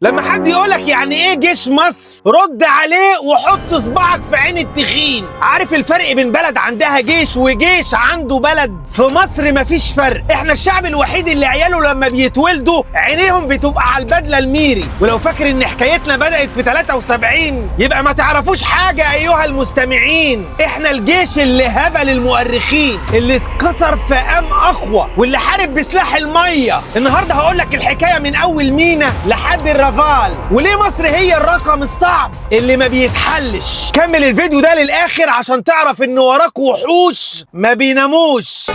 لما حد يقولك يعني ايه جيش مصر رد عليه وحط صباعك في عين التخين. عارف الفرق بين بلد عندها جيش وجيش عنده بلد؟ في مصر مفيش فرق. احنا الشعب الوحيد اللي عياله لما بيتولدوا عينيهم بتبقى على البدله الميري. ولو فاكر ان حكايتنا بدات في 73 يبقى ما تعرفوش حاجه ايها المستمعين. احنا الجيش اللي هبل المؤرخين، اللي اتكسر في قام اقوى، واللي حارب بسلاح الميه. النهارده هقولك الحكايه من اول مينا لحد الرافال. وليه مصر هي الرقم الصعب اللي ما بيتحلش. كمل الفيديو ده للاخر عشان تعرف ان وراك وحوش ما بيناموش.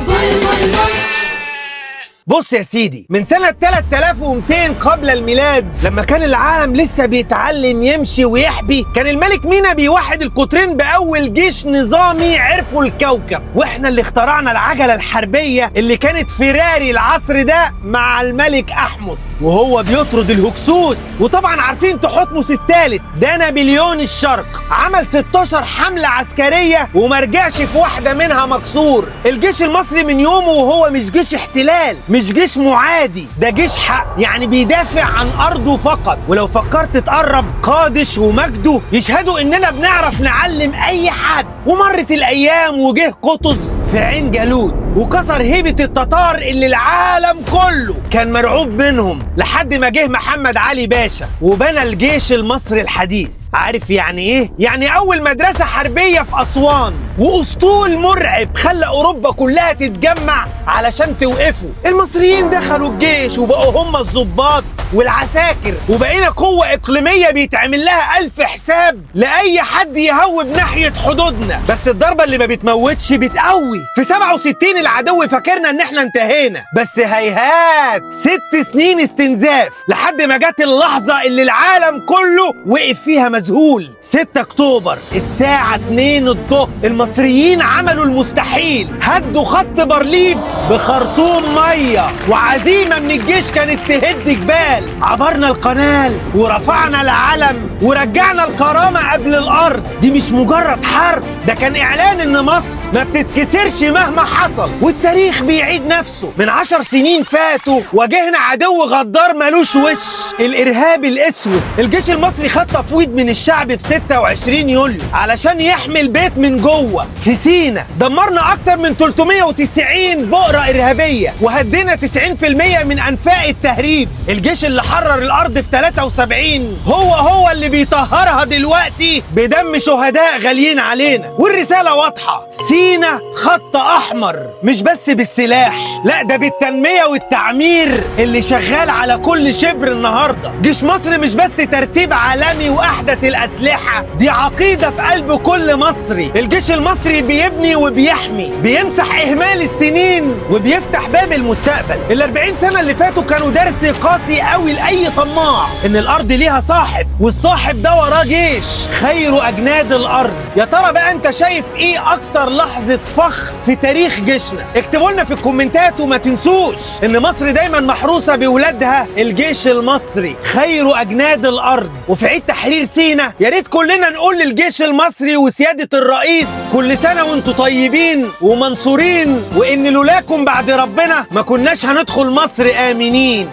بص يا سيدي، من سنة 3200 قبل الميلاد لما كان العالم لسه بيتعلم يمشي ويحبي، كان الملك مينا بيوحد القطرين بأول جيش نظامي عرفوا الكوكب. واحنا اللي اخترعنا العجلة الحربية اللي كانت فيراري العصر ده مع الملك أحمس وهو بيطرد الهكسوس. وطبعا عارفين تحتمس الثالث ده نابليون الشرق، عمل 16 حملة عسكرية وما رجعش في واحدة منها مكسور. الجيش المصري من يومه وهو مش جيش احتلال، مش جيش معادي، ده جيش حق، يعني بيدافع عن أرضه فقط. ولو فكرت تقرب قادش ومجده يشهدوا إننا بنعرف نعلم أي حد. ومرت الأيام وجه قطز في عين جالوت وكسر هيبة التتار اللي العالم كله كان مرعوب منهم، لحد ما جه محمد علي باشا وبنى الجيش المصري الحديث. عارف يعني ايه؟ يعني اول مدرسة حربية في اسوان، واسطول مرعب خلى اوروبا كلها تتجمع علشان توقفوا. المصريين دخلوا الجيش وبقوا هم الضباط والعساكر، وبقينا قوة اقليمية بيتعمل لها 1000 حساب لأي حد يهوب ناحية حدودنا. بس الضربة اللي ما بتموتش بتقوي. في 67 العدو فاكرنا ان احنا انتهينا، بس هيهات 6 سنين استنزاف لحد ما جت اللحظة اللي العالم كله وقف فيها مذهول. 6 اكتوبر الساعة 2 الظهر المصريين عملوا المستحيل، هدوا خط بارليف بخرطوم مية، وعزيمة من الجيش كانت تهد جبال. عبرنا القنال ورفعنا العلم ورجعنا الكرامة قبل الأرض. دي مش مجرد حرب، ده كان إعلان إن مصر ما بتتكسرش مهما حصل. والتاريخ بيعيد نفسه. من 10 سنين فاتوا واجهنا عدو غدار ملوش وش، الإرهاب الأسود. الجيش المصري خد تفويض من الشعب في 26 يوليو علشان يحمي البيت من جوه. في سينا دمرنا أكتر من 390 بؤرة إرهابية وهدينا 90% من أنفاق التهريب. الجيش اللي حرر الأرض في 73 هو اللي بيطهرها دلوقتي بدم شهداء غاليين علينا. والرسالة واضحة، سينا خط أحمر، مش بس بالسلاح، لا ده بالتنمية والتعمير اللي شغال على كل شبر النهاردة. جيش مصر مش بس ترتيب عالمي وأحدث الأسلحة، دي عقيدة في قلب كل مصري. الجيش المصري بيبني وبيحمي، بيمسح إهمال السنين وبيفتح باب المستقبل. ال40 سنة اللي فاتوا كانوا درس قاسي قوي لأي طماع، إن الأرض ليها صاحب، والصاحب ده وراه جيش، خير أجناد الأرض. يا ترى بقى أنت شايف إيه أكتر لحظة فخر في تاريخ جيشنا؟ اكتبوا لنا في الكومنتات، وما تنسوش إن مصر دايما محروسة بولادها الجيش المصري، خير أجناد الأرض. وفي عيد تحرير سينا يا ريت كلنا نقول للجيش المصري وسيادة الرئيس كل سنة وانتوا طيبين ومنصورين، وإن لولاكم بعد ربنا ما كناش هندخل مصر آمنين.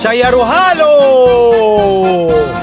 شيروها له.